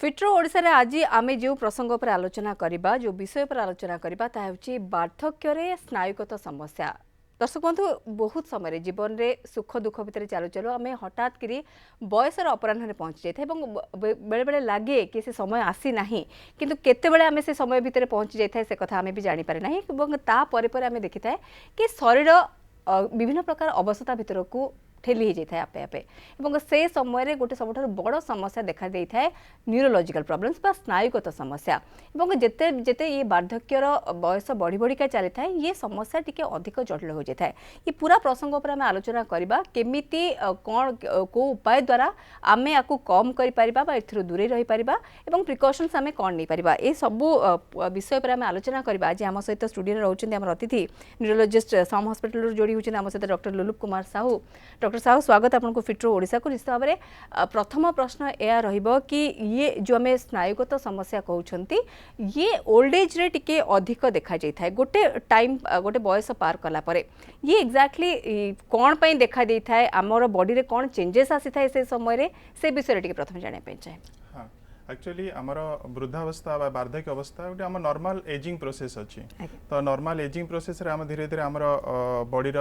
फिट्रो ओडिशा रे आज आमे जो प्रसंग पर आलोचना करबा जो विषय पर आलोचना करबा ता हेउची वार्धक्य रे स्नायुगत समस्या। दर्शक बंधु बहुत समय जीवन रे सुख दुख भितर चालू चालू आमे हठात करी बयसर अपराह्न पहुंची जाए बेले बेले लगे कि से समय आसी नाही किंतु केते बेले आमे से समय भितर पहुंची जाए से कथा आमे भी जानी पारे नाही एवं ता परे परे आमे देखि थाए कि शरीर विभिन्न प्रकार अवस्था भितर को ठेली जाए आपे आपे एवं से समय गोटे सब बड़ समस्या देखा दे था न्यूरोलॉजिकल प्रॉब्लम्स बा स्नायुगत समस्या एवं जेते जेते ये वार्धक्यर बयस बढ़ी बढ़िका चली था ये समस्या टिके अधिक जटिल हो जाए ये पूरा प्रसंग पर आम आलोचना करबा केमिति कौन को उपाय द्वारा आमे आकु कम करि परिबा बा एथरो दूरे रही परिबा एवं प्रिकॉशंस आमे कौन नहीं परिबा ए सब विषय पर आम आलोचना करबा आज आम सहित स्टूडियो रहउछन हमर अतिथि न्यूरोलॉजिस्ट सम हॉस्पिटल जोड़ी होछन आम सहित डॉक्टर लुलुप कुमार साहू। डॉक्टर साहू स्वागत आपको फिट्रो ओडिशा को निश्चित भाव में प्रथम प्रश्न यह रहिबो कि ये जो आम स्नायुगत समस्या कहउछंती ये ओल्ड एज रे टिके अधिक देखा जाय थाए गोटे टाइम गोटे बयस पार कला परे ये एग्जैक्टली कौन पई देखा दे थाए हमर बॉडी रे कौन चेंजेस आसी थाए से समय रे से विषय टिके प्रथम जाने पे चाहे। हाँ एक्चुअली आमर वृद्धावस्था बा वार्धक्य अवस्था गोटे आम नॉर्मल एजिंग प्रोसेस अच्छी तो नॉर्मल एजिंग प्रोसेस रे आम धीरे धीरे आमर बॉडी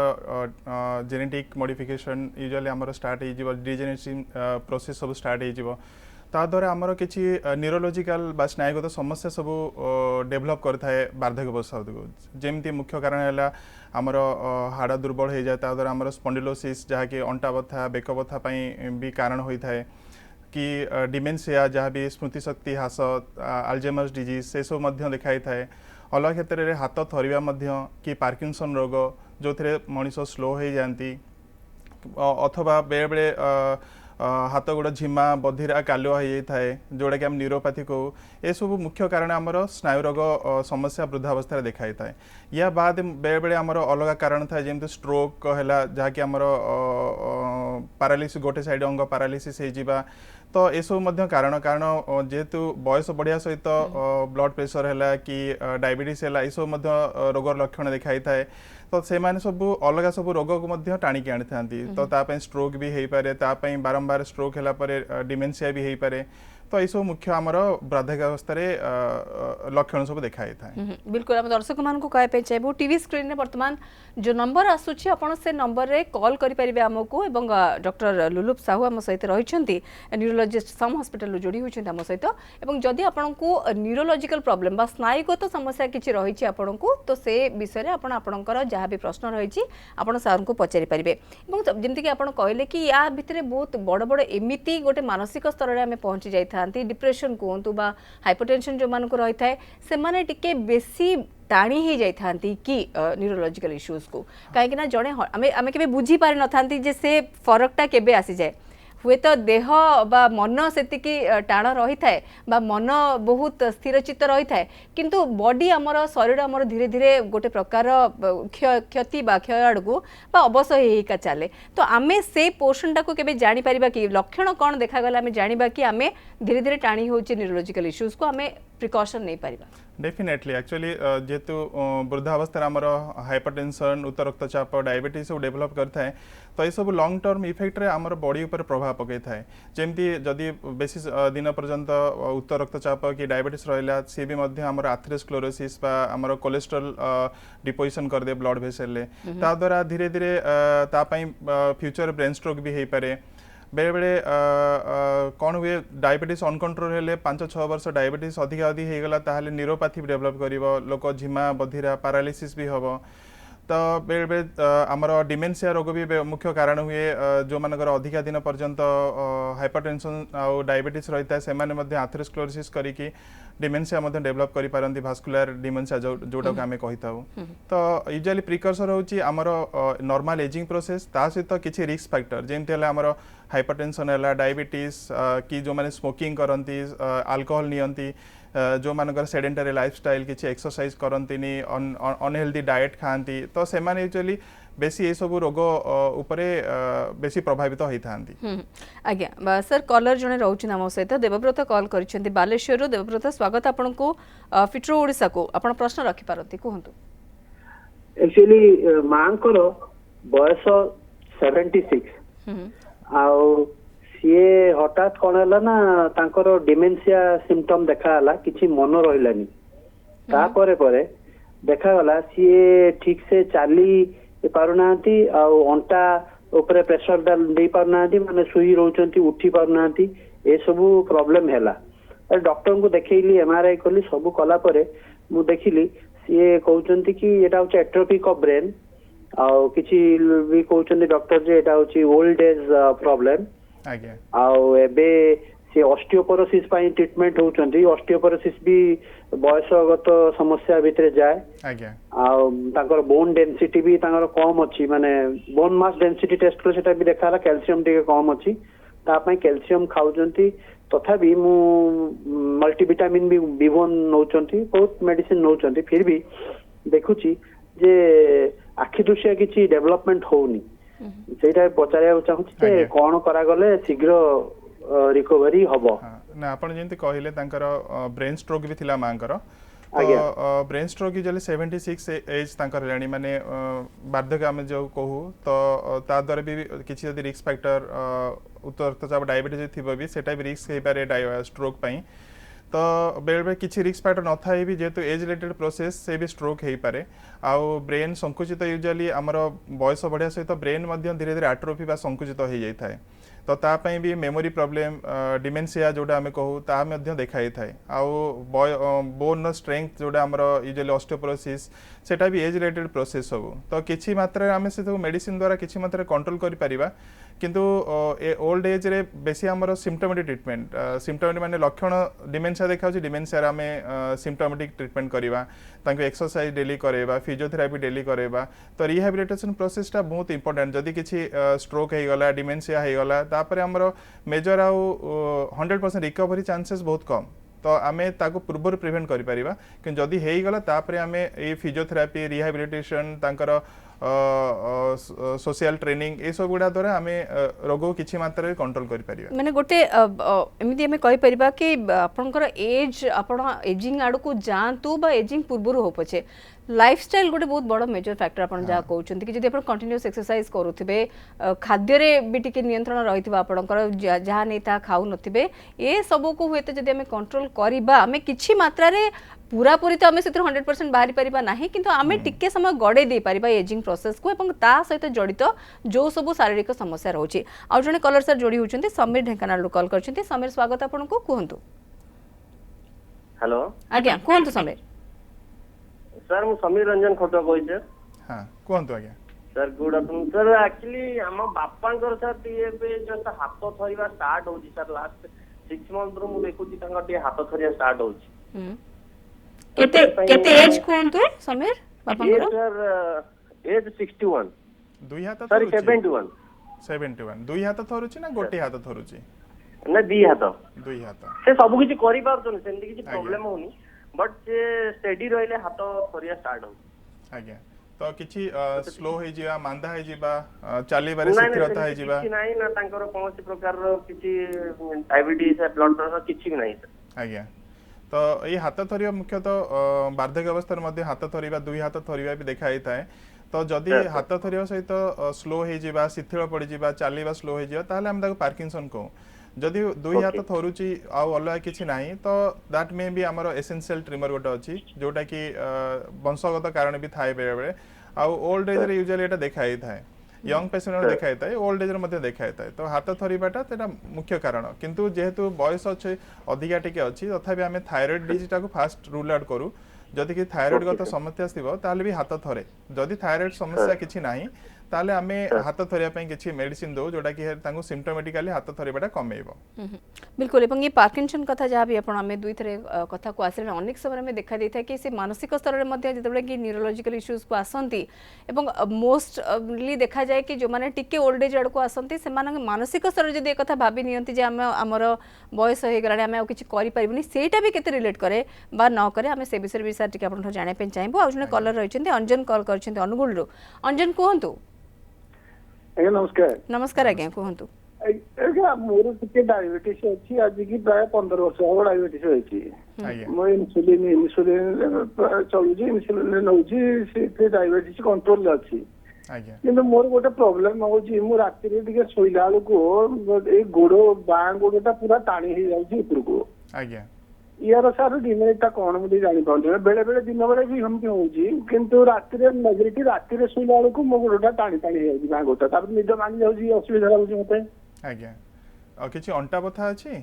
जेनेटिक मॉडिफिकेशन यूजुअली आमर स्टार्ट हो डिजेनेरेटिव प्रोसेस सब स्टार्ट हो ता द्वारा आमर किछि न्यूरोलॉजिकल बा स्नायुगत समस्या सब डेभलप करथाए वार्धक्य अवस्था को जेमती मुख्य कारण है आमर हाड़ दुर्बल हो जाए ता द्वारा आमर स्पॉन्डिलोसिस जहाँकि अंटा बथा बेक बथा भी कारण होता है कि डिमेंशिया जहाँ भी स्मृति शक्ति ह्रास अल्जाइमर्स डिजीज से सब मध्य देखाई थाए अलग क्षेत्र में हाथ थरिबा मध्य कि पार्किंसन रोग जो थे मनीष स्लो हो जाती अथवा बेले बेले हाथ गोड़ झिमा बधिरा कालुआ हो जाए जोड़ा कि आम न्यूरोपैथी कहू ये सब मुख्य कारण आमर स्नायु रोग समस्या वृद्धावस्था देखाई थाए या बाद बेले बेले आमर अलग कारण थाए जमी स्ट्रोक है जहाँकि आमर पारालिसिस गोटे साइड अंग पारालिसिस हो तो ये सब कारण कारण जेहेतु बयस बढ़िया सहित ब्लड प्रेशर है कि डायबिटीज है ये सब रोगर लक्षण देखाई थाए तो से माने सब अलग सब रोग को टाणिकी आनी था तो तापाई स्ट्रोक भी हो पारे तापाई बारंबार स्ट्रोक है डिमेंशिया भी हो पारे तो ये सब मुख्य आमर वार्धक्यावस्था लक्षण सब देखाई था। बिल्कुल आम दर्शक मान को कहते चाहिए टीवी स्क्रीन में वर्तमान जो नंबर आसूची आपण से नंबर रे कॉल करि परिबे हमको एवं डॉक्टर लुलुप साहू आम सहित रहिछंती न्यूरोलॉजिस्ट सम हॉस्पिटल जोड़ी होछंती आम सहित एवं जदि आपनको न्यूरोलॉजिकल प्रॉब्लम बा स्नायुगत समस्या किछि रहिछि आपनको तो से विषय रे आपण आपणकर जहाँ भी प्रश्न रहिछि आपण सार को पचारि परिबे एवं जेमति कि आपण कहले कि या भितरे बहुत बड़ बड़ एमिति गोटे मानसिक स्तर रे हमें पहुंची जाई डिप्रेशन कहतु बा हाइपरटेंशन जो मान को रही थाए से माने टिके बेसी टाणी ही जाई थांती कि न्यूरोलॉजिकल इश्यूज को कहीं ना जड़े आमे केबे बुझी पारि न थांती जे से फरकटा केबे आसी जाए हुए तो देह बा मन सेतिकी टाण रही थाए बा मन बहुत स्थिरचित रही थाए किंतु बॉडी आमर शरीर आमर धीरे धीरे गोटे प्रकार क्षति बा क्षय आड़कू बा अवशय होका चले तो आमे से पोर्शन को केबे जानी परिबा कि लक्षण कौन देखा गला आमे जानिबा कि आमे धीरे धीरे टाणी होची न्यूरोलॉजिकल इश्यूज को आमे प्रिकॉशन नहीं परिबा। डेफिनेटली एक्चुअली जेहेतु वृद्धावस्था आमर हाइपरटेंशन उच्च रक्तचाप डायबिटीज सब डेभलप करता तो ये सब लॉन्ग टर्म इफेक्ट रे आमर बॉडी ऊपर प्रभाव पकई थाए जमती जदि बेसी दिन पर्यंत उच्च रक्तचाप कि डायबिटीज रहा सी भी आमर आथेरोस्क्लेरोसिस बा आमर कोलेस्ट्रॉल डिपोजिशन कर दे ब्लड वेसल ता द्वारा धीरे धीरे तापाई फ्यूचर ब्रेन स्ट्रोक भी हो पारे बेले बेले कौन हुए डायबिटीज अनकंट्रोल हेले 5-6 वर्ष डायबिटीज अधिक अधिक होगला ताहले न्यूरोपैथी भी डेभलप करिवो लोक झिमा बधिरा पारालिसिस भी हम तो बेले बेले आमर डिमेंशिया रोग भी मुख्य कारण हुए जो मानकर अधिका दिन पर्यंत हाइपरटेंशन आउ डायबिटीज रही है से आथेरोस्क्लेरोसिस करिकी डिमेंशिया डेभलप करि पारंती भास्कुलर डिमेंशिया जोटा को आमे कहि थाउ तो यूजुअली प्रिकर्सर होची आमर नॉर्मल एजिंग प्रोसेस ता सहित किछि रिस्क फैक्टर जेमति हला आमर हाइपरटेंशन है डायबिटीज कि जो माने स्मोकिंग करती अल्कोहल नियंती जो मानकर सेडेंटरी लाइफस्टाइल किसी एक्सरसाइज करंतीनी अनहेल्दी डाएट खाती तो से एक्चुअली बेसी ये सब रोग उपरे बेसी प्रभावित होता आज्ञा सर कलर जड़े रोचे आम सहित देवव्रत कॉल कर बालेश्वर देवव्रत स्वागत आपन को फिट्रो ओडिशा को आप प्रश्न रखिपारती कहतु। एक्चुअली माँ बयस 76 आउ ସିଏ ହଠାତ୍ କଣ ହେଲା ନା ତାଙ୍କର ଡିମେନ୍ସିଆ ସିମ୍ପଟମ ଦେଖାହେଲା, କିଛି ମନ ରହିଲାନି। ତାପରେ ପରେ ଦେଖାଗଲା ସିଏ ଠିକ ସେ ଚାଲି ପାରୁନାହାନ୍ତି, ଆଉ ଅଣ୍ଟା ଉପରେ ପ୍ରେସର ଦେଇ ପାରୁନାହାନ୍ତି, ମାନେ ଶୋଇ ରହୁଛନ୍ତି, ଉଠି ପାରୁନାହାନ୍ତି, ଏସବୁ ପ୍ରୋବ୍ଲେମ ହେଲା। ଡକ୍ଟରଙ୍କୁ ଦେଖେଇଲି, MRI କଲି, ସବୁ କଲା ପରେ ମୁଁ ଦେଖିଲି ସିଏ କହୁଛନ୍ତି କି ଏଟା ହଉଛି ଏଟ୍ରୋପିକ୍ ଅଫ୍ ବ୍ରେନ୍, ଆଉ କିଛି ବି କହୁଛନ୍ତି ଡକ୍ଟର ଯେ ଏଟା ହଉଛି ଓଲ୍ଡ ଏଜ୍ ପ୍ରୋବ୍ଲେମ। ଆଜ୍ଞା ଆଉ ଏବେ ସେ ଅଷ୍ଟିଓପୋରୋସିସ୍ ପାଇଁ ଟ୍ରିଟମେଣ୍ଟ ହଉଛନ୍ତି। ଅଷ୍ଟିଓପୋରୋସିସ୍ ବି ବୟସଗତ ସମସ୍ୟା ଭିତରେ ଯାଏ। ଆଜ୍ଞା ଆଉ ତାଙ୍କର ବୋନ୍ ଡେନ୍ସିଟି ବି ତାଙ୍କର କମ୍ ଅଛି, ମାନେ ବୋନ୍ ମାସ୍ ଡେନ୍ସିଟି ଟେଷ୍ଟ କଲେ ସେଟା ବି ଦେଖାହେଲା କ୍ୟାଲସିୟମ ଟିକେ କମ୍ ଅଛି। ତା ପାଇଁ କ୍ୟାଲସିୟମ ଖାଉଛନ୍ତି, ତଥାପି ମୁଁ ମଲ୍ଟିଭିଟାମିନ୍ ବି B1 ନଉଛନ୍ତି, ବହୁତ ମେଡିସିନ ନଉଛନ୍ତି, ଫିର ବି ଦେଖୁଛି ଯେ ଆଖି ଦୃଷ୍ଟିଆ କିଛି ଡେଭଲପମେଣ୍ଟ ହଉନି। ସେଇଟା ପଚାରିବାକୁ ଚାହୁଁଛି ଯେ ଆଜ୍ଞା। କଣ କରାଗଲେ ଶୀଘ୍ର ରିକଭରି ହବ। ନା ଆପଣ ଯେମିତି କହିଲେ ତାଙ୍କର ବ୍ରେନ୍ ଷ୍ଟ୍ରୋକ୍ ବି ଥିଲା ମାଙ୍କର, ତ ଆଜ୍ଞା ବ୍ରେନ୍ ଷ୍ଟ୍ରୋକ୍ ଯଦି 76 ଏଜ୍ ତାଙ୍କର ହେଲାଣି, ମାନେ ବାର୍ଦ୍ଧକ୍ୟ ଆମେ ଯେଉଁ କହୁ, ତ ତା ଦ୍ୱାରା ବି କିଛି ଯଦି ରିସ୍କ ଫ୍ୟାକ୍ଟର ଉଚ୍ଚ ରକ୍ତଚାପ ଡାଇବେଟିସ୍ ଥିବ ବି ସେଟା ବି ରିସ୍କ ହେଇପାରେ ଷ୍ଟ୍ରୋକ୍ ପାଇଁ। ତ ବେଳେବେଳେ କିଛି ରିସ୍କ ଫ୍ୟାକ୍ଟର ନଥାଏ ବି, ଯେହେତୁ ଏଜ୍ ରିଲେଟେଡ୍ ପ୍ରୋସେସ୍ ସେ ବି ଷ୍ଟ୍ରୋକ୍ ହେଇପାରେ। ଆଉ ବ୍ରେନ୍ ସଂକୁଚିତ ୟୁଜୁଆଲି ଆମର ବୟସ ବଢ଼ିବା ସହିତ ବ୍ରେନ୍ ମଧ୍ୟ ଧୀରେ ଧୀରେ ଆଟ୍ରୋଫି ବା ସଂକୁଚିତ ହେଇଯାଇଥାଏ। ତ ତା ପାଇଁ ବି ମେମୋରି ପ୍ରୋବ୍ଲେମ୍, ଡିମେନ୍ସିଆ ଯେଉଁଟା ଆମେ କହୁ ତାହା ମଧ୍ୟ ଦେଖାଯାଇଥାଏ। ଆଉ ବୋନ୍ର ଷ୍ଟ୍ରେଙ୍ଗଥ ଯେଉଁଟା ଆମର ୟୁଜୁଆଲି ଅଷ୍ଟିଓପୋରୋସିସ୍, ସେଟା ବି ଏଜ୍ ରିଲେଟେଡ୍ ପ୍ରୋସେସ୍ ସବୁ। ତ କିଛି ମାତ୍ରାରେ ଆମେ ସେ ସବୁ ମେଡ଼ିସିନ ଦ୍ୱାରା କିଛି ମାତ୍ରାରେ କଣ୍ଟ୍ରୋଲ କରିପାରିବା, କିନ୍ତୁ ଓଲ୍ଡ ଏଜ୍ରେ ବେଶୀ ଆମର ସିମ୍ପଟୋମେଟିକ୍ ଟ୍ରିଟମେଣ୍ଟ, ସିମ୍ପଟୋମେଟିକ୍ ମାନେ ଲକ୍ଷଣ ଡିମେନ୍ସିଆ ଦେଖାଉଛି, ଡିମେନ୍ସିଆରେ ଆମେ ସିମ୍ପଟୋମେଟିକ୍ ଟ୍ରିଟମେଣ୍ଟ କରିବା, ତାଙ୍କୁ ଏକ୍ସରସାଇଜ ଡେଲି କରାଇବା, ଫିଜିଓଥେରାପି ଡେଲି କରାଇବା। ତ ରିହାବିଲିଟେସନ ପ୍ରୋସେସଟା ବହୁତ ଇମ୍ପୋର୍ଟାଣ୍ଟ। ଯଦି କିଛି ଷ୍ଟ୍ରୋକ୍ ହେଇଗଲା, ଡିମେନ୍ସିଆ ହେଇଗଲା, ତାପରେ ଆମର ମେଜର ଆଉ 100% ରିକଭରି ଚାନ୍ସେସ୍ ବହୁତ କମ୍। ତ ଆମେ ତାକୁ ପୂର୍ବରୁ ପ୍ରିଭେଣ୍ଟ କରିପାରିବା, କିନ୍ତୁ ଯଦି ହେଇଗଲା ତାପରେ ଆମେ ଏଇ ଫିଜିଓଥେରାପି, ରିହାବିଲିଟେସନ, ତାଙ୍କର सोशल ट्रेनिंग ये सब गुड़ा द्वारा आम रोग किसी मात्रा कंट्रोल कर माने गोटे एमती आम कहीपर कि आपंकर एज आप एजिंग आड़ को जातु बा एजिंग पूर्व हो पछे लाइफस्टाइल गोटे बहुत बड़ मेजर फैक्टर आप जहाँ कहते कि जब आप कंटिन्यूअस एक्सरसाइज करुवे खाद्य भी टी नियंत्रण रही आपंकर जहाँ नहीं था खाऊ नथिबे ए सब को हुए जब आम कंट्रोल करवा आम कि मात्रा पूरा पूरी तो आम से 100% बाहरी पारिबा नहीं किंतु आम टिके समय गड़े दे पारिबा एजिंग प्रोसेस को एवं ता सहित जड़ित जो सब शारीरिक समस्या रोचे। आउ जने कलर सर जोड़ी होचंती समीर ढेंकानाल कॉल करछंती। समीर स्वागत आपन को कहंतु। हेलो आज्ञा कहंतु समीर। सर मु समीर रंजन खटो कहै हां कहंतु आज्ञा। Sir good afternoon sir actually हम बापांकर सर टीए पे जस्ट हाथ थरिबा स्टार्ट होची सर लास्ट 6 मंथ रो मु देखुची तांका टी हाथ थरिया स्टार्ट होची। केते एज कहंतु समीर बापांकर? सर एज 61 दुई हाथ सॉरी 71 71 दुई हाथ थरुची ना गोटे हाथ थरुची ना दी हाथ से सब किछि करि पारछन सेंति किछि प्रॉब्लम होनी बट से स्टेडी रहले हाथ थरिया स्टार्ट हो। आज्ञा तो किछि स्लो हो जिबा मांदा हो जिबा चाली बारे स्थिरता हो जिबा किछि नाही ना तांकर कोनोसी प्रकार रो किछि डायबिटीज या ब्लड प्रेशर किछि भी नाही सर। आज्ञा तो ये हाथ थरिया मुख्यतः वार्धक्य अवस्था मध्ये हाथ थरिबा दुई हाथ थरिबा भी देखा जाए तो जदि हाथ थरिया सहित स्लो हो जिबा शिथिल पड़ जिबा चालीबा स्लो हो जिबा ताले हम ताको पार्किंसन कहू। जदि दुई हाथ थरुची आउ अलग किछि नाही तो दैट मे बी हमर एसेंशियल ट्रिमर गोटे अछि जोटा कि वंशगत कारण भी थाए बेले बेले आउ ओल्ड एज रे यूजुअली एटा देखा थाए यंग पेशेंट देखा था ओल्ड एज मध्ये देखा था तो हाथ थरिबाटा तेटा मुख्य कारण किंतु जेहेतु बयस अच्छे अधिका टिके अच्छी तथापि आम थायरॉइड डिजीज टाको फास्ट रूल आउट करू जदि कि थायरॉइड गत समस्या थिबो ताले भी हाथ थरे जदि थायरॉइड समस्या किछि नाही ताले आमे हाथ थरिया पई किछि मेडिसिन दो जोटा कि तांको सिम्पटोमेटिकली हाथ थरिबाटा कमेइबो। बिल्कुल एवं ये पार्किंसन कथा जहाँ भी आपण आमे दुई थरे कथा को आसले अनेक समय में देखा देता है कि से मानसिक स्तर में मध्य जतबे कि न्यूरोलॉजिकल इश्यूज को आसंती एवं मोस्टली देखा जाए कि जो माने टिके ओल्ड एज आड़ को आसंती से मानसिक स्तर जदि एक कथा भाबी नियंती जे आमे हमर बयस हो गलानी आमे आ किछि करि परिबनी सेटा भी केते रिलेट करे बा न करे आमे से विषय विषय टिके आपण जाने पे चाहबो। आ जने कॉलर रहिछन्ते अंजन कॉल करछन्ते अनुगुल रो अंजन कहंतु। आज्ञा नमस्कार। नमस्कार आज्ञा कहंतु। आज्ञा मोर टिके डायबिटीज अछि आज की प्राय 15 वर्ष हो डायबिटीज होइछि मो इंसुलिन चलुछि इंसुलिन नउछि से डायबिटीज कंट्रोल अछि ଆଜ୍ଞା କିନ୍ତୁ ମୋର ଗୋଟେ ପ୍ରୋବ୍ଲେମ ହଉଛି ମୁଁ ରାତିରେ ଟିକେ ଶୋଇଲା ବେଳକୁ ଏଇ ଗୋଡ ବାଁ ଗୋଡଟା ପୁରା ଟାଣି ହେଇଯାଉଛି ଉପରକୁ। ଆଜ୍ଞା ইয়ার ସାର୍ ଡିମେରିଟଟା କଣ ମୁଁ ଟିକେ ଜାଣିପାରୁନି। ବେଳେ ବେଳେ ଦିନ ବେଳେ ବି ଏମିତି ହଉଛି, କିନ୍ତୁ ରାତିରେ ମେଜରିଟି ରାତିରେ ଶୋଇଲା ବେଳକୁ ମୋ ଗୋଡଟା ଟାଣି ଟାଣି ହେଇଯାଉଛି ବାଁ ଗୋଡଟା, ତାପରେ ନିଦ ଭାଙ୍ଗି ଯାଉଛି, ଅସୁବିଧା ଲାଗୁଛି ମତେ। ଆଜ୍ଞା ଆଉ କିଛି ଅଣ୍ଟା ବଥା ଅଛି?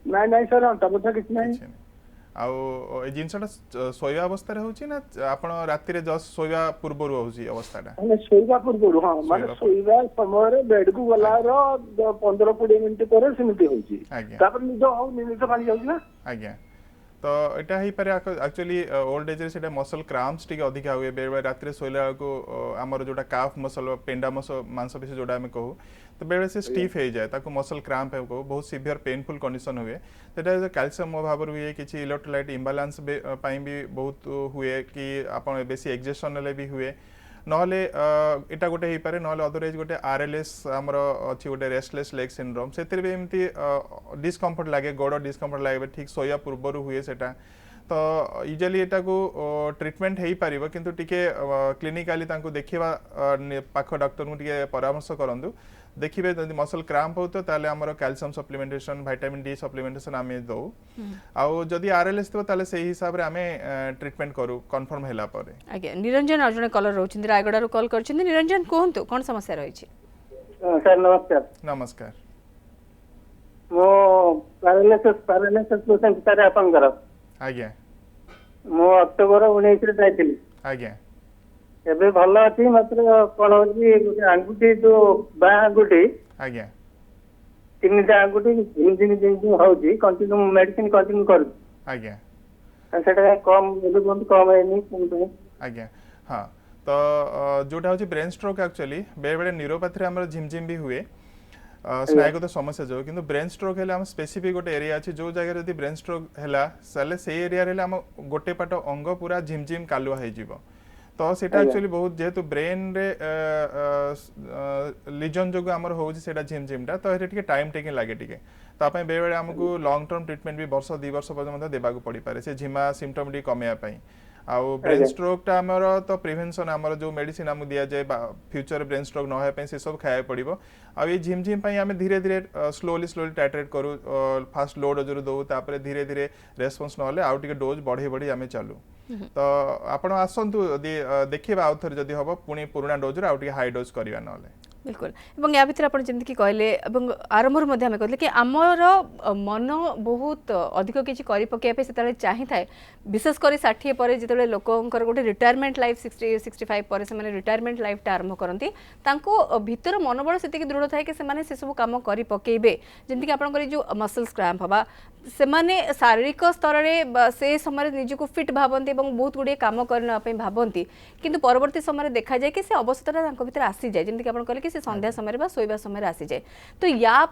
ନାଇଁ ନାଇଁ ସାର୍ ଅଣ୍ଟା ବଥା କିଛି ନାହିଁ। କିଛି ନାହିଁ। ଆଉ ଏ ଜିନିଷଟା ଶୋଇବା ଅବସ୍ଥାରେ ହଉଛି ନା ଆପଣ ରାତିରେ ଜଷ୍ଟ ଶୋଇବା ପୂର୍ବରୁ ହଉଛି ଅବସ୍ଥାଟା? ମାନେ ଶୋଇବା ପୂର୍ବରୁ, ହଁ ମାନେ ଶୋଇବା ସମୟରେ ବେଡକୁ ଗଲାର 15-20 ମିନିଟ୍ ପରେ ସେମିତି ହଉଛି, ଆଜ୍ଞା ତାପରେ ନିଦ ହଉନି, ନିଦ ଭାଙ୍ଗି ଯାଉଛି ନା। ଆଜ୍ଞା ତ ଏଟା ହେଇପାରେ ଆକ୍ଚୁଆଲି ଓଲ୍ଡ ଏଜରେ ସେଟା ମସଲ କ୍ରାମ୍ପସ୍ ଟିକେ ଅଧିକା ହୁଏ ବେଳେବେଳେ ରାତିରେ ଶୋଇଲା ବେଳକୁ ଆମର ଯୋଉଟା କାଫ୍ ମସଲ ପେଣ୍ଡା ମାଂସପେଶୀ ଯୋଉଟା ଆମେ କହୁ ତ ବେଳେବେଳେ ସେ ଷ୍ଟିଫ୍ ହେଇଯାଏ, ତାକୁ ମସଲ କ୍ରାମ୍ପ କହୁ, ବହୁତ ସିଭିୟର ପେନଫୁଲ କଣ୍ଡିସନ ହୁଏ। ସେଟା କ୍ୟାଲସିୟମ ଅଭାବରୁ ହୁଏ, କିଛି ଇଲେକ୍ଟ୍ରୋଲାଇଟ୍ ଇମ୍ବାଲାନ୍ସ ପାଇଁ ବି ବହୁତ ହୁଏ, କି ଆପଣ ବେଶୀ ଏକ୍ସଜେସନ ହେଲେ ବି ହୁଏ, ନହେଲେ ଏଟା ଗୋଟେ ହେଇପାରେ, ନହେଲେ ଅଦରୱାଇଜ ଗୋଟେ RLS ଆମର ଅଛି ଗୋଟେ ରେଷ୍ଟଲେସ୍ ଲେగ్ ସିଣ୍ଡ୍ରୋମ, ସେଥିରେ ବି ଏମିତି ଡିସ୍କମ୍ଫର୍ଟ ଲାଗେ, ଗୋଡ଼ ଡିସ୍କମ୍ଫର୍ଟ ଲାଗେ, ଠିକ୍ ଶୋଇବା ପୂର୍ବରୁ ହୁଏ ସେଟା। ତ ୟୁଜୁଆଲି ଏଟାକୁ ଟ୍ରିଟମେଣ୍ଟ ହେଇପାରିବ, କିନ୍ତୁ ଟିକେ କ୍ଲିନିକାଲି ତାଙ୍କୁ ଦେଖିବା, ପାଖ ଡାକ୍ତରଙ୍କୁ ଟିକେ ପରାମର୍ଶ କରନ୍ତୁ, ଦେଖିବେ ଯଦି ମସଲ କ୍ରାମ୍ପ ହଉଥିବ ତାହେଲେ ଆମର କ୍ୟାଲସିୟମ ସପ୍ଲିମେଣ୍ଟେସନ, ଭିଟାମିନ D ସପ୍ଲିମେଣ୍ଟେସନ ଆମେ ଦଉ, ଆଉ ଯଦି RLS ଥିବ ତାହେଲେ ସେଇ ହିସାବରେ ଆମେ ଟ୍ରିଟମେଣ୍ଟ କରୁ କନଫର୍ମ ହେଲା ପରେ। ଆଜ୍ଞା ନିରଞ୍ଜନ ଆଉ ଜଣେ କଲର ରହୁଛନ୍ତି ରାୟଗଡ଼ାରୁ କଲ୍ କରିଛନ୍ତି। ନିରଞ୍ଜନ କୁହନ୍ତୁ କ'ଣ ସମସ୍ୟା ରହିଛି? ସାର୍ ନମସ୍କାର। ନମସ୍କାର। ମୁଁ ପାରାଲିସିସ୍ ପେସେଣ୍ଟ ସାର୍ ଆପଣଙ୍କର। ଆଜ୍ଞା ମୁଁ ଅକ୍ଟୋବର 19ରେ ଯାଇଥିଲି, ଆଜ୍ଞା ଏବେ ଭଲ ଅଛି, ମାତ୍ର କଣ ହଉଛି ଗୋଟେ ଆଙ୍ଗୁଠି ଯୋଉ ବାଁ ଆଙ୍ଗୁଠି, ଆଜ୍ଞା 3ଟା ଆଙ୍ଗୁଠି ଯେମିତି ହଉଛି, କଣ୍ଟିନ୍ୟୁ ମେଡିସିନ କଣ୍ଟିନ୍ୟୁ କରୁଛି, ଆଜ୍ଞା ସେଟା କମ୍ ଏବେ କୁହନ୍ତୁ କମ୍ ହେଇନି ପୁଣି। ଆଜ୍ଞା ହଁ ତ ଯୋଉଟା ହଉଛି ବ୍ରେନ୍ ଷ୍ଟ୍ରୋକ୍, ଆକ୍ଚୁଆଲି ବେଳେବେଳେ ନ୍ୟୁରୋପାଥିରେ ଆମର ଝିମଝିମ ବି ହୁଏ ସ୍ନାୟୁଗତ ସମସ୍ୟା ଯୋଗୁଁ, କିନ୍ତୁ ବ୍ରେନ୍ ଷ୍ଟ୍ରୋକ୍ ହେଲେ ଆମ ସ୍ପେସିଫିକ୍ ଗୋଟେ ଏରିଆ ଅଛି ଯୋଉ ଜାଗାରେ ଯଦି ବ୍ରେନ୍ ଷ୍ଟ୍ରୋକ୍ ହେଲା ତାହେଲେ ସେଇ ଏରିଆରେ ହେଲେ ଆମ ଗୋଟେ ପାଟ ଅଙ୍ଗ ପୁରା ଝିମଝିମ କାଲୁଆ ହେଇଯିବ। ତ ସେଟା ଆକ୍ଚୁଆଲି ବହୁତ ଯେହେତୁ ବ୍ରେନ୍ରେ ଲିଜନ ଯୋଗୁଁ ଆମର ହଉଛି ସେଇଟା ଝିମଝିମଟା, ତ ଏଠି ଟିକେ ଟାଇମ୍ ଟେକିଂ ଲାଗେ ଟିକେ, ତା ପାଇଁ ବେଳେବେଳେ ଆମକୁ ଲଙ୍ଗ ଟର୍ମ ଟ୍ରିଟମେଣ୍ଟ ବି 1-2 ବର୍ଷ ପର୍ଯ୍ୟନ୍ତ ମଧ୍ୟ ଦେବାକୁ ପଡ଼ିପାରେ ସେ ଝିମା ସିମ୍ପଟମ୍ ଟିକେ କମେଇବା ପାଇଁ। ଆଉ ବ୍ରେନ୍ ଷ୍ଟ୍ରୋକ୍ଟା ଆମର ତ ପ୍ରିଭେନ୍ସନ୍, ଆମର ଯେଉଁ ମେଡ଼ିସିନ ଆମକୁ ଦିଆଯାଏ ଫ୍ୟୁଚରରେ ବ୍ରେନ୍ ଷ୍ଟ୍ରୋକ୍ ନ ହେବା ପାଇଁ ସେସବୁ ଖାଇବାକୁ ପଡ଼ିବ। ଆଉ ଏଇ ଝିମଝିମ ପାଇଁ ଆମେ ଧୀରେ ଧୀରେ ସ୍ଲୋଲି ଟାଇଟ୍ରେଟ୍ କରୁ, ଫାଷ୍ଟ ଲୋ ଡୋଜରୁ ଦେଉ, ତାପରେ ଧୀରେ ଧୀରେ ରେସ୍ପନ୍ସ ନହେଲେ ଆଉ ଟିକେ ଡୋଜ୍ ବଢ଼େଇ ବଢ଼େଇ ଆମେ ଚାଲୁ। ତ ଆପଣ ଆସନ୍ତୁ, ଯଦି ଦେଖିବା ଆଉ ଥରେ ଯଦି ହେବ ପୁଣି ପୁରୁଣା ଡୋଜ୍ରୁ ଆଉ ଟିକେ ହାଇ ଡୋଜ୍ କରିବା ନହେଲେ। बिल्कुल एवं या भितर आप जमीक कहले आरंभ आम कहले कि आमर मन बहुत अधिक किसी कर से चाही थाए, विशेषकर 60 पर जो लोकंर गोटे रिटायरमेंट लाइफ 60-65 पर से रिटायरमेंट लाइफटा आरंभ करती भितर मनोबल से दृढ़ थाए कि से सब कम कर पकेबे, जमीक आप जो मसल्स क्रैम्प हवा से शारीरिक स्तर में से समय निजक फिट भावती बहुत गुड़े कम करने भावती, किंतु परवर्ती समय देखा जाए कि से अवस्था भीतर आसी जाए, जमीक आप कहले कि से संध्या समय शोवा समय आसी जाए। तो या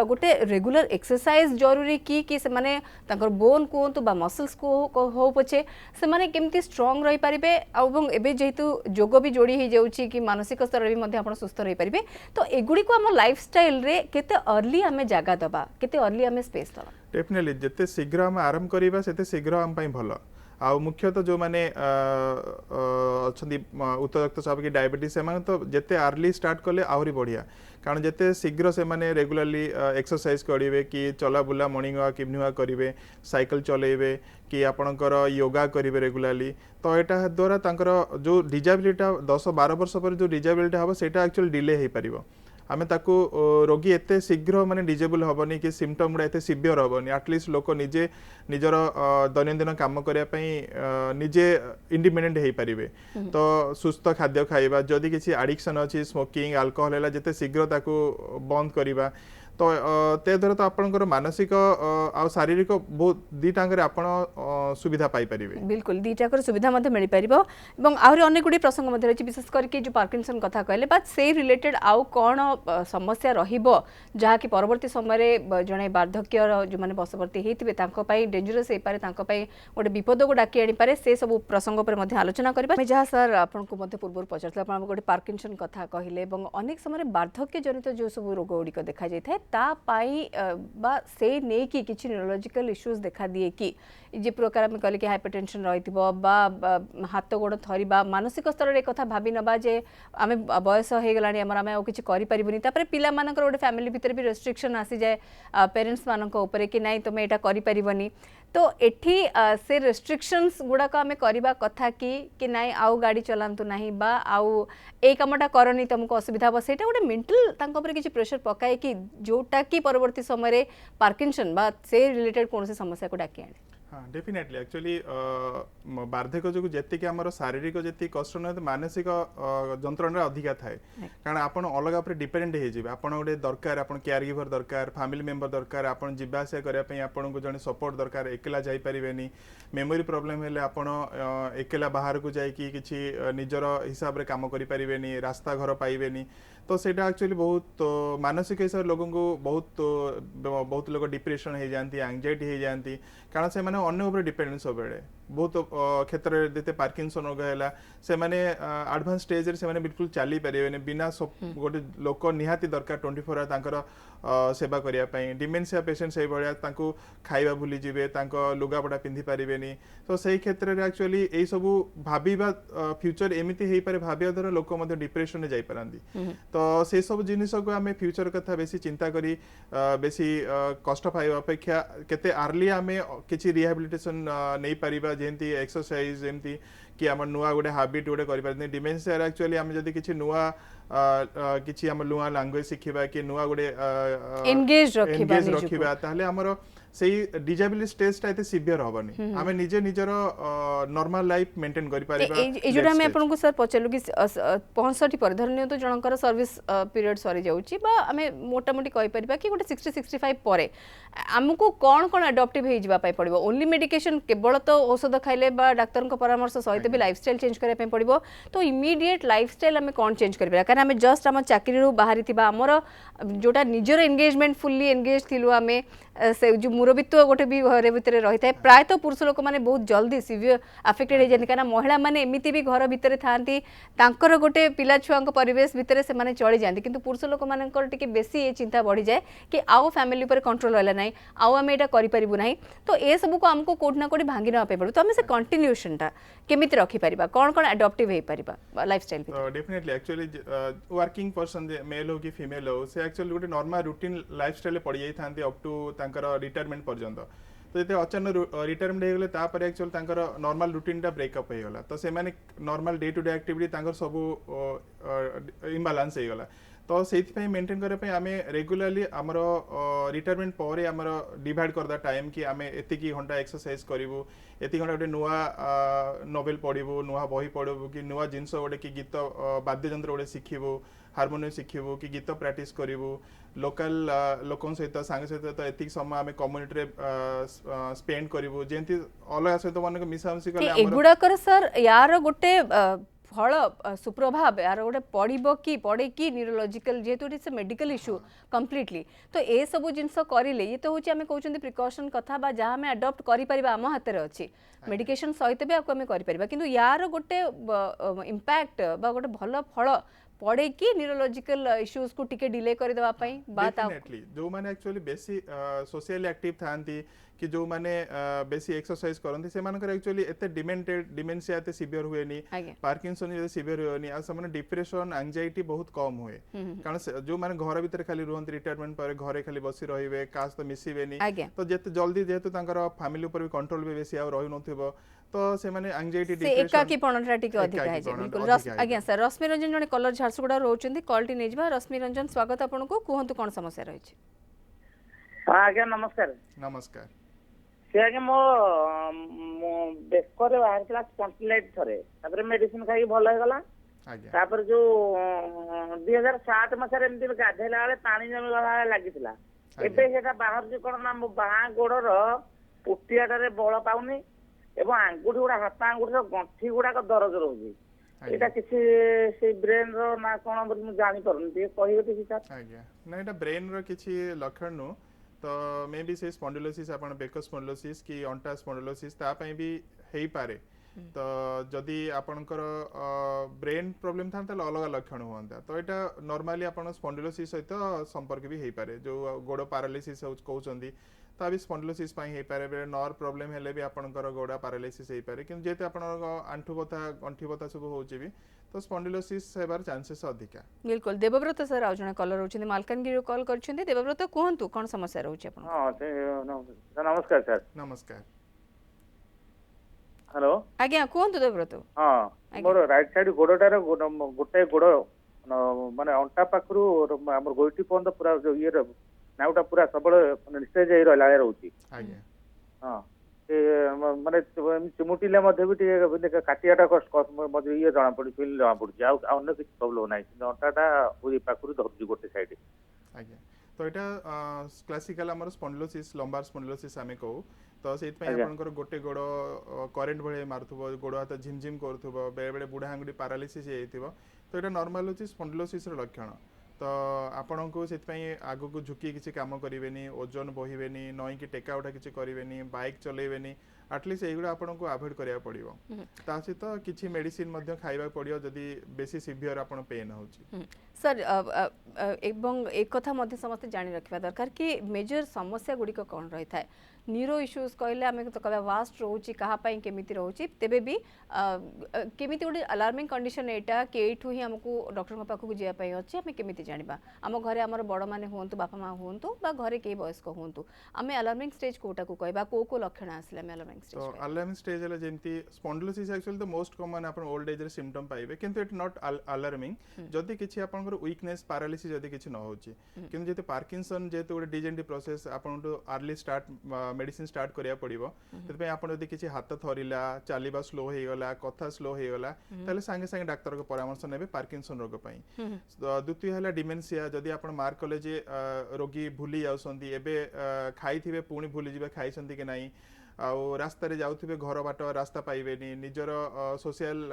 गोटे रेगुलर एक्सरसाइज जरूरी कि से माने बोन कहतु बा मसल्स को हो पछे से केमती स्ट्रंग रही पारे, एवं जेहेतु जोग भी जोड़ी हो जाउची कि मानसिक स्तर भी सुस्थ रही पारे, तो एगुड़ी को आम लाइफ स्टाइल रे केते अर्ली आमे जगह दबा, केते अर्ली आमे स्पेस दबा। डेफिनेटली जिते शीघ्र आम आरंभ करवा सेते शीघ्र आम पई भल। आउ मुख्यतः जो माने अच्छी उच्च रक्तचाप कि डायबिटीज से तो जिते अर्ली स्टार्ट कले आहरी बढ़िया, कारण जिते शीघ्र से माने रेगुलरली एक्सरसाइज करेंगे कि चला बुला मॉर्निंग वॉक इवनिंग वॉक करेंगे, साइकिल चलेबे कि आपणकर योगा करेंगे रेगुलरली, तो यहाँ द्वारा तांकर जो डिजेबिलिटी 10-12 वर्ष पर जो डिजेबिलिटी हम सेटा एक्चुअली डिले हो पार, आमे ताकू रोगी एते शीघ्र माने डिजेबल हेबनी कि सिम्पटम गुड़ा एते सिवियर हेबनी, एटलिस्ट लोक निजे निजर दैनंदिन काम करने निजे इंडिपेंडेंट हो पारे। तो सुस्थ खाद्य खाइबा, जदि किसी एडिक्शन अच्छी स्मोकिंग अल्कोहल है जिते शीघ्र ताकू बंद करवा, तो ते द्वारा तो आपनकर मानसिक आ शारीरिक बहुत दीटांगे आपण सुविधा पाई परिबे। बिल्कुल दीटाकर सुविधा मध्य मिल पारिबो एवं आहुरी अनेक गुडी प्रसंग मध्य रही, विशेष करके जो पार्किंसन कथा कहले बा से रिलेटेड आउ कौन समस्या रहिबो जहाँ कि परवर्ती समय जड़े वार्धक्य जो मैंने बसवर्ती होते डेंजरस हो पारे, गोटे विपद को डाकी आनी पारे, से सब प्रसंग पर मध्य आलोचना करबा। जहाँ सर आपको पूर्व पचार गोटे पार्किंसन कथा कहले, अनेक समय वार्धक्य जनित जो सब रोग गुड़िक देखा जाए ता पाई बा से नै कि किछि न्यूरोलॉजिकल इश्यूज देखा दिए कि जे प्रकार आम कहले कि हाइपरटेंशन रही बा हाथ गोड़ थरिबा मानसिक स्तर रे कथा भाबी नबा जे आमे बयस हो गलानी आम आमे किछि करि परिबनी तापर पिला मानकर गोटे फैमिली भितर भी रेस्ट्रिक्शन आसी जाए पेरेंट्स मानक ऊपर कि नहीं तुम एटा करि परिबनी तो एठी से रेस्ट्रिक्शंस गुड़ाक आम करवा कथा कि नाई आउ गाड़ी चलांतु नहीं बा आउ ए कामटा करनी तुमको असुविधा हम सेटा गोटे मेंटल तांको ऊपर किछि प्रेशर पकाए कि जोटा कि परवर्ती समय पार्किंसन बा से रिलेटेड कौन समस्या को डाकी आने हाँ डेफिनेटली एक्चुअली बार्धक्य जो जी आम शारीरिक जी कष्ट न मानसिक जंत्रणा अधिका थाए कारण आपन अलग डिपेंडेंट हो आप गोटे दरकार आप केयर गिवर दरकार फैमिली मेंबर दरकार आप जावासिया करने आपन को जड़े सपोर्ट दरकार एकला जापारे मेमोरी प्रोब्लेम हेले आपन एकला बाहर को जाकि किसी निजर हिसाब से कम करें रास्ता घर पाइबेनी तो सेटा एक्चुअली बहुत मानसिक हिसाब से लोगों को बहुत लोग डिप्रेशन हो जाती एंजाइटी हो जाती कारण से माने अन्य ऊपर डिपेंडेंस सब बेले बहुत क्षेत्र में देते पार्किंसन रोग है से माने एडवांस स्टेज रे से माने बिल्कुल चली पारे बिना गोटे लोक निहाती दरकार 24 आवर तांकर सेवा करिया पई डिमेंशिया पेशेंट से भलिया तांको खाइबा भूली जिवे तांको लुगापटा पिंधि पारिबेनी तो सही क्षेत्र में एक्चुअली ए सब भाबीबा फ्यूचर एमिति हेई पारे भाबिया द्वारा लोक मध्ये डिप्रेशन में जाई पारंदी तो से सब जिनिस को आमे फ्यूचर कथा बेसी चिंता करी बेसी कष्ट पाइबा अपेक्षा केते अर्ली आमे किछि रिहैबिलिटेशन नै परिबा जेंती एक्सरसाइज जेंती कि आम नुआ गोटे हाबिट गोटे कर डिमेंशिया एक्चुअली आम जदि किछि नुआ किछि आम नुआ लैंग्वेज शिखिबा कि नुआ गोटे एंगेज रखिबा ताहले हमर सेही डिजेबिलिटी स्टेज ता एते सिवियर होबनी आमे निजे निजर नॉर्मल लाइफ मेंटेन करि परिबा ए जोटा हम आपन को सर पचलु कि 65 पर धरनियो तो जनकर सर्विस पीरियड सरी जाउची बा हमें मोटा मोटी कहि परिबा कि गोटे 60 65 परे हमको कोन अडॉप्टिव हे जिबा पय पड़िबो ओनली मेडिकेशन केवल तो औषध खाइले बा डाक्टर को परामर्श सहित भी लाइफस्टाइल चेंज करे पय पड़िबो तो इमीडिएट लाइफस्टाइल हमें कोन चेंज करबा कारण हमें जस्ट हम चाकरी रो बाहरी थिबा हमर जोटा निजर एंगेजमेंट फुल्ली एंगेज थिलु हमें से जो मुरबित्व गोटे भी घर भितर रही है प्राय तो पुरुष लोक मैंने बहुत जल्दी सीवियर अफेक्टेड हो जाती कहीं महिला मैंने एमती भी घर भितर थांती तांकर गोटे पिला छुआ परिवेश भितर से माने चली जाती किंतु पुरुष लोक मानकर टिके बेसी ये चिंता बढ़ी जाए कि आउ फैमिली पर कंट्रोल रहला नहीं आउ आम एटा करि परिबु नहीं तो ए सब को हमको कोठी ना कोठी भांगी ना पड़ो तो हमें से कंटिन्यूएशन टा केमिति रखि परिबा कौन अडॉप्टिव हे परिबा lifestyle definitely actually working person male हो कि फीमेल हो से एक्चुअली गोटे नॉर्मल रूटीन लाइफस्टाइल पड़ जाई थांती अप टू रिटायरमेंट पर्यंत तो ये अचानक रिटायरमेंट हो गले एक्चुअली नॉर्मल रूटीन टा ब्रेकअप हो गला तो से माने normal day to day activity सब इम्बालांस हो गला तो से मेंटेन करने आम रेगुलाली आमर रिटायरमेंट पर आमर डिवाइड करदा टाइम कि आम एतिकी घंटा एक्सरसाइज करूँ एति घंटा गोटे नुआ नोवेल पढ़ू नुआ बही पढ़ू कि नुआ जिनस गोटे कि गीत वाद्ययंत्र गोटे शिखू हारमोनियम शिखू कि गीत प्रैक्टिस करूँ लोकल लोकों सहित सांग सहित तो एतिक समय आम कम्युनिटी स्पेंड करूँ जेमती अलग सहित मन मिसामिशी कले एगुड़ाकर सर यार गोटे फल सुप्रभाव यार गोटे पड़ो कि पड़े कि न्यूरोलॉजिकल जेहेतु it is medical issue completely तो ये सब जिनस करें ये तो हूँ आम कहते प्रिकॉशन कथा बा जहाँ आम अडॉप्ट कर आम हाथ में अच्छी मेडिकेशन सहित भी आपको आम कर किंतु यार गोटे इम्पैक्ट बा गोटे भल फल पड़े कि न्यूरोलॉजिकल इश्यूज को टिके डिले कर देवा पई बात डेफिनेटली जो माने एक्चुअली बेसी सोशली एक्टिव थांती कि जो माने बेसी एक्सरसाइज करंती से मानकर एक्चुअली एते डिमेंशिया एते सीवियर हुएनी पार्किंसन एते सीवियर हुएनी आ समने डिप्रेशन एंजाइटी बहुत कम हुए कारण जो माने घर भीतर खाली रहंती रिटायरमेंट पर घरे खाली बसी रहिबे कास तो मिसिबेनी तो जेते जल्दी जेतु तांकर फैमिली ऊपर भी कंट्रोल भी बेसी आ रहि नथिबो तो से माने एंजाइटी डिप्रेशन एकाकी पणटा टिके अधिक है जे बिल्कुल आज्ञा सर रश्मि रंजन जने कलर झारसुगुडा रहउचंदी कॉलटी नेजबा रश्मि रंजन स्वागत आपन को कुहंतु कोन समस्या रही छै हां आज्ञा नमस्कार नमस्कार से आज्ञा मो बेकर बाहर क्लास स्पॉन्डिलाइट थरे तापर मेडिसिन खाई भल हो गला आज्ञा तापर जो 2007 मसरे एमती गाधेला वाले पानी जमी गला लागितला एबे सेटा बाहर जो कोन ना मो बाहा गोडर पुटियाटारे बळ पाउनी एवं आंगुठी गुड़ा हाथ आंगुठी गंठी गुड़ाक दरज रोजी एटा किसी से ब्रेन रो ना कोन मु जानि परन ते कहियो ती सर आज्ञा ना एटा ब्रेन रो किछि लक्षण नो तो मे बी से स्पॉन्डिलोसिस आपण बेको स्पॉन्डिलोसिस की अंटा स्पॉन्डिलोसिस ता पई भी हेई पारे तो जदि आपणकर ब्रेन प्रोब्लेम था अलग लक्षण हुआ तो यहाँ नॉर्मली आप स्पॉन्डिलोसिस सहित संपर्क भी हो पारे जो गोड़ पैरालिसिस कहते ता भी स्पॉन्डिलोसिस हो पारे नर्व प्रोब्लेम हेले भी आपणकर गोड़ा पैरालिसिस हो पारे कि जेहेतु आप आंठु बथा गंठी बथा सब होची भी तो स्पॉन्डिलोसिस हेबार चांसेस अधिका। बिल्कुल देवव्रत सर आज जने कलर होचंदी मालकानगिरी कॉल करछंदी देवव्रत कहंतु कोन समस्या रहउची आपन। हां से नमस्कार सर। नमस्कार। हेलो आज्ञा कहंतु देवव्रत। हां मोर राइट साइड गोडटार गोटे गोड माने अंटा पाखरु हमर गोइटी पॉइंट पूरा जो ये नाउटा पूरा सबल निस्तेज हे रहला रहउची। आज्ञा हां माने चिमुटिले मध्ये भी काटियाटा कष्ट मध्ये ये जाना पड़ी फील जाना पड़ी आ अन्य किछ प्रॉब्लम नाही अंटाटा पूरी पाखरु धरजी गोटे साइड। आज्ञा तो यहाँ क्लासिकल आमर स्पॉन्डिलोसिस लंबार स्पॉन्डिलोसिस आमे कहू तो से आपनकर गोटे गोड़ करेंट भले मारुथबो गोड़ हाथ झिमझिम करूथबो बेले बेले बुढ़ा आंगुठी पैरालिसिस हेइथिबो तो यहाँ नॉर्मल होची स्पॉन्डिलोसिस रो लक्षण। तो आपण को आग को झुकी किसी काम करें ओजन बोहबेनी नई कि टेका उठा किसी करें बाइक चलेबेनी एटलिस्ट यहीगुड़ा आपन को अवॉइड करिया पड़िबो। ता सहित किछि मेडिसिन मध्ये खाइबा पड़ियो जदी बेसी सिवियर आपन पेन होची। सर एवं एक कथा मध्ये समस्त जानि रखिबा दरकार कि मेजर समस्या गुडी को कोन रही थाए न्यूरो इश्यूज कहले आमे तो कहबा वास्ट रहउची कहा पई केमिति रहउची तेबे भी केमिति गुडी अलार्मिंग कंडीशन एटा के एठु ही हमकु डॉक्टर को पाखु जिया पई अछि आमे केमिति जानिबा हम घरे हमर बड़ माने होंतु बापा मां होंतु बा घरे के वयस्क होंतु आमे अलार्मिंग स्टेज कोटा को कहबा को लक्षण आसले आमे अलार्मिंग स्टेज तो अलार्मिंग स्टेज हला जेंति spondylosis actually the most common आपन ओल्ड एज रे सिम्पटम पाइबे किंतु इट नॉट अलार्मिंग जदी किछि आपनकर वीकनेस पैरालिसिस जदी किछि न होची किंतु जेते पार्किंसन जेते ओडे डिजेंटी प्रोसेस आपन too early start medicine start करिया पड़िबो तबे आपन जदी किछि हाथ थरिला चालिबा स्लो हे गला कथा स्लो हे गला ताले संगे संगे डॉक्टर को परामर्श नेबे पार्किंसन रोग पई। द्वितीय हला डिमेंशिया जदी आपन मार्क कले जे रोगी भूली जाउसंदी एबे खाइथिबे पुणी भूली जिबे खाइसंती कि नाही आउ रास्ता रे जाउथिबे घर बाट रास्ता पाइबेनी निजर सोशल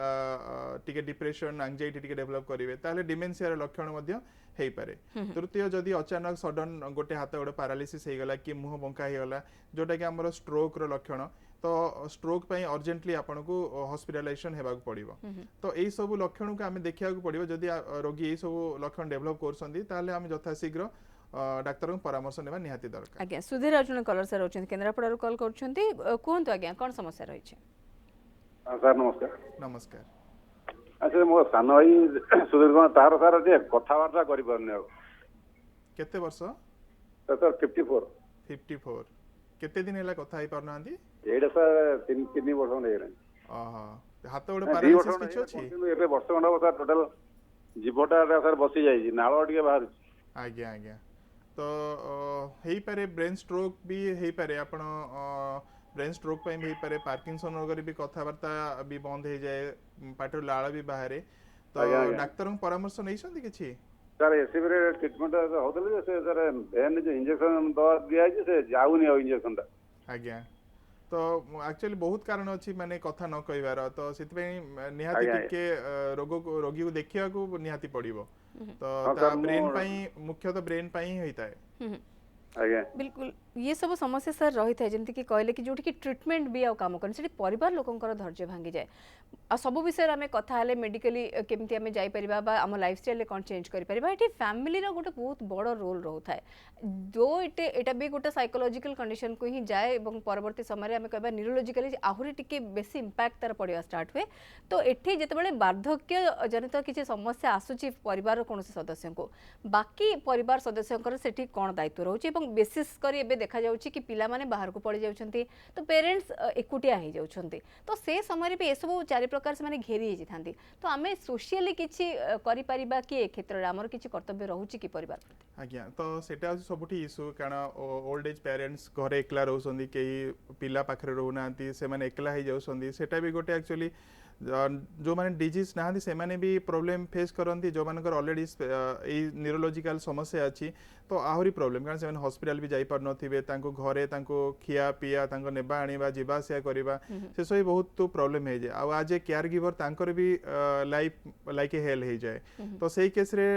टिके डिप्रेशन एंजाइटी टिके डेवलप करिवे ताले डिमेंशिया रो लक्षण मध्ये हेई पारे। तृतीय जदी अचानक सडन गोटे हाथ गोटे पैरालिसिस हे गला कि मुह बंका हे गला जोटा कि हमर स्ट्रोक रो लक्षण तो स्ट्रोक पई अर्जेंटली आपन को हॉस्पिटलाइजेशन हेबाक पड़िबो। तो एई सब लक्षण को आमे देखिया को पड़िबो जदी रोगी एई सब लक्षण डेवलप करसंदी ताले आमे यथाशीघ्र डाक्टर को परामर्श नेबा निहाती दरकार। आज्ञा सुधीर अर्जुन कलर सर होचन केंद्रापड़ा कॉल करछंती कोंतो आज्ञा कोन समस्या रही छै। सर नमस्कार। नमस्कार। अच्छा मो सान भाई सुधीर कुमार तार सर जे कथावार्ता करि परने केते वर्ष सर 54 54 केते दिन हेला कथा ही परनांदी एडा सर 3 वर्ष नै रे आहा हाथ गोटे पैरालिसिस किछ अछि एबे वर्ष गंडा सर टोटल जीवटा सर बसी जाई नाळ टिके बाहर। आज्ञा आज्ञा तो हेई पारे ब्रेन स्ट्रोक भी हेई पारे आपण ब्रेन स्ट्रोक पे भी पारे पार्किंसन रोग भी कथावार्ता भी बंद हो जाए पाटर लाळ भी बाहरे तो डॉक्टर को परामर्श नै छथि किछि सर एसीबी रे ट्रीटमेंट होतले से सर एन जो इंजेक्शन दवा दिया से जाउनी इंजेक्शन ता। आज्ञा तो एक्चुअली बहुत कारण अछि माने कथा न कहबार तो सेति निहाती के रोगी को देखिया को निहाती पड़िबो तो ब्रेन पई मुख्यतः ब्रेन पई होइता है। बिल्कुल ये सब समस्या सर रही था जमती कि कहले कि जोठी कि ट्रीटमेंट भी आ काम करन सेठी परिवार लोकंकर धैर्य भांगी जाए आ सब विषय आमे कथा हले मेडिकली केमती आमे जाई परिबा बा हम लाइफस्टाइल ले कोन चेंज करि परिबा एठी फैमिली रो गोटे बहुत बड़ रोल रहता है जो एटा भी गोटे साइकोलॉजिकल कंडीशन को ही जाए एवं परवर्ती समय आमे कहबा न्यूरोलॉजिकली आहुरी टिके बेसी इंपैक्ट तार पड़िया स्टार्ट हुए तो एठी जेतेबेले वार्धक्य जनित किछि समस्या आसुची परिवार कोनोसी सदस्य को बाकी परिवार सदस्यंकर सेठी कोन दायित्व रहउची एवं विशेष करी एबे देखा जाउची कि पिला माने बाहर को पड़ी जाउछंती तो पेरेंट्स एकुटिया ही जाउछंती तो से समय पे ए सब चारि प्रकार से माने घेरी हे जिथांती तो आमे सोशली किछि करि परिबा कि ए क्षेत्र रे हमर किछि कर्तव्य रहउची कि परिवार प्रति। आज्ञा तो सेटा सबुठी इशू कारण ओल्ड एज पेरेंट्स घरे एकला रहउसंदी केही पिला पाखरे रहउनांती से माने एकला हे जाउसंदी सेटा भी गोटे एक्चुअली जो माने डिजीज ना से माने भी प्रॉब्लम फेस करंती जो मानकर ऑलरेडी ए न्यूरोलॉजिकल समस्या अछि तो आहुरी प्रॉब्लम कारण से हॉस्पिटल भी जाई पर नथिबे तांको घरे तांको खिया पिया तांको नेबा आनिबा जीवा आसिया करिबा से सही बहुत तो प्रॉब्लम हे जाय आ आज ए केयर गिवर तांकर भी लाइफ लाइक ए हेल हे जाय तो सही केस रे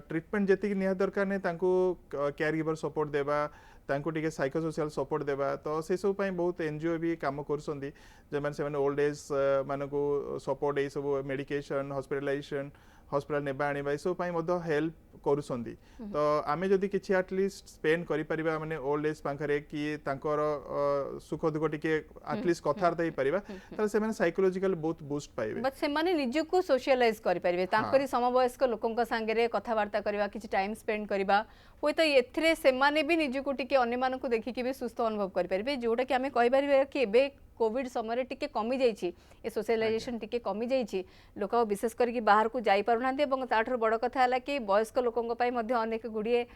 ट्रीटमेंट जेति निहा दरकार ने तांको केयर गिवर सपोर्ट देबा तांको टिके साइकोसोशियल सपोर्ट देबा तो से सब पई बहुत एनजीओ भी काम करसंदी जे माने से ओल्ड एज मानको सपोर्ट ए सब मेडिकेशन हॉस्पिटलाइजेशन हॉस्पिटल नेबा आनिबा सब पई मधो हेल्प करूसंदी तो आमे जदी किछि एटलीस्ट स्पेंड करि परिबा माने ओल्ड एज पाखरे कि तांकर सुख दुख टिके एटलीस्ट कथार्थ ही परिबा त से माने साइकोलॉजिकल बहुत बूस्ट पाइबे बट से माने निजु को सोशलाइज करि परिबे तांकरी समवयस्क लोकंक संगे कथा वार्ता करबा किछि टाइम स्पेंड करबा होय तो एथरे से माने भी निजु को टिके अन्य मानकु देखि कि भी सुस्थ अनुभव करि परिबे जोटा कि हमें कहि परिबे कि एबे कोविड समय टिके कमी जाइछि ए सोशलाइजेशन टिके कमी जाइछि लोक विशेष करके बाहर को जाई पारुनांते एवं ताठर बड़ कथा हला कि वयस्क लोकंक पई मध्ये अनेक गुडिये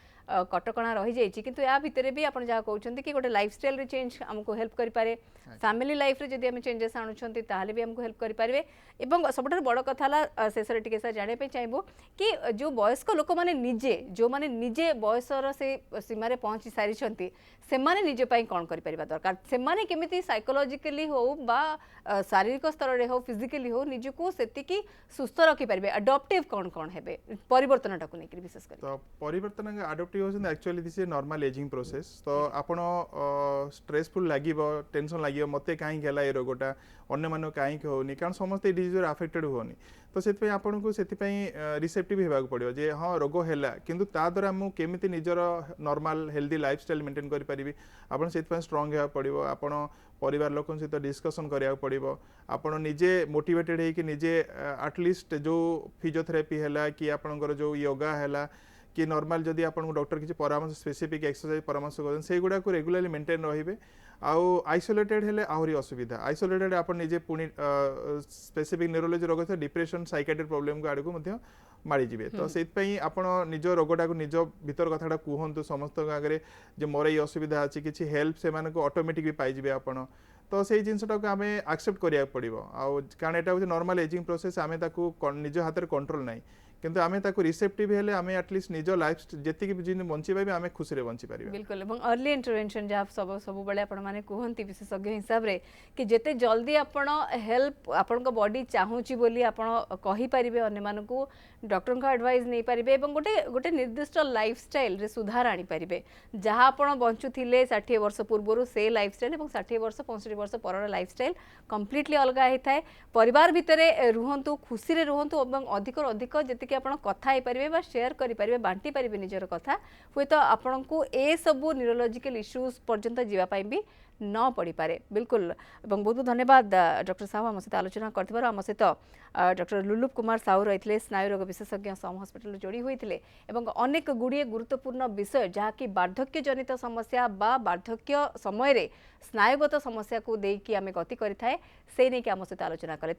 कटकणा रही जाइछि किंतु या भितरे भी आपण जहा कहउछन्ती कि गोटे लाइफस्टाइल रे चेंज हमको हेल्प करि पारे फैमिली लाइफ रे जदी हम चेंजेस आणुछन्ती ताहाले भी हमको हेल्प करि पारे एवं सबठार बड़ कथा हला शेषरे टिके सा जाने पे चाहबो कि जो वयस्क लोक माने निजे जो माने निजे वयसर से सीमा रे पहुंची सारी छन्ती से माने निजे पई कोन करि परिबा दरकार से माने केमिति साइकोलॉजिकली हो बा शारीरिक स्तर रे हो फिजिकली हो निजे को सेति की सुस्थ रखि परिबे अडॉप्टिव कोन हेबे परिवर्तन टाकु नै विशेष करी तो परिवर्तन अडॉप्टिव होसन actually this is normal ageing process तो आपण स्ट्रेसफुल लागिबो टेंशन लागिबो मते काहे गेला ए रोगटा अन्य मानो काहे के होनी कारण समस्त डिजीज अफेक्टेड होनी तो सेति आपण को सेति रिसेप्टिव हेबाक पड़ियो जे हां रोग हेला किंतु ता द्वारा मु केमिति निजर नॉर्मल हेल्दी लाइफस्टाइल मेंटेन करि परिबी आपण सेति स्ट्रांग हेबा पड़ियो आपण परिवार लोकन सहित डिस्कशन करिया पड़ियो आपण निजे मोटिवेटेड हे कि निजे एटलीस्ट जो फिजियोथेरेपी हेला कि आपनकर जो योगा हेला कि नॉर्मल जदि आपन डॉक्टर किसी परामर्श स्पेसिफिक एक्सरसाइज परामर्श करन से गुडा को रेगुलरली मेंटेन रहिबे आउ आइसोलेटेड हेले आहुरी असुविधा आइसोलेटेड आपन निजे पुनी स्पेसिफिक न्यूरोलॉजी रोग थ डिप्रेशन साइकियाट्रिक प्रॉब्लम को आडको मध्ये मारी जिवे तो सेत पई आपन निज रोगटा को निज भीतर कथाटा कुहंतु समस्त आगे जे मोर ई असुविधा अछि किछि हेल्प से मानको ऑटोमेटिक भी पाई जिवे आपन तो से जिनसटा को आमे एक्सेप्ट करिया पड़िबो आ कारण एटा होय नॉर्मल एजिंग प्रोसेस आमे ताको निज हाथ कंट्रोल नाही किंतु आमे ताको रिसेप्टिव हेले आमे एटलीस्ट निज लाइफ जेति कि जिन बंची पाबे आमे खुशी रे बंची पारिबे बिल्कुल एवं अर्ली इंटरवेंशन जहाँ सब बड़े आपण माने कहंती विशेषज्ञ हिसाब रे कि जेते जल्दी आपण हेल्प आपण बॉडी चाहूची बोली आपण कहि परिबे अन्य मानकू डॉक्टर का एडवाइस नहीं पारिबे एवं गोटे गोटे निर्दिष्ट लाइफस्टाइल रे सुधार आनी पारिबे जहाँ आपण बंचु थिले 60 वर्ष पूर्वरु से लाइफस्टाइल एवं 60 वर्ष 65 वर्ष परर लाइफस्टाइल कंप्लीटली अलग आइ थाए परिवार भितरे रुहंतु खुशी रे रुहंतु एवं अधिक अधिक जेति कि आपण कथा हे परिबे बा शेयर करि परिबे बांटी परिबे निजर कथा हुए तो आपण को ए सब न्यूरोलॉजिकल इश्यूज पर्यंत जीवा पाई भी न पड़ी पारे बिल्कुल एवं बहुत बहुत धन्यवाद डॉक्टर साहू आम सहित आलोचना करथिबार आम सहित डॉक्टर लुलुप कुमार साहू रही स्नायु रोग विशेषज्ञ सम हॉस्पिटल जोड़ी होते एवं अनेक गुड़िए गुरुत्वपूर्ण विषय जहाँकि वार्धक्य जनित समस्या बा वार्धक्य समय स्नायुगत समस्या को देकी आमे गति करि थाए से नहीं कि आम सहित आलोचना करे।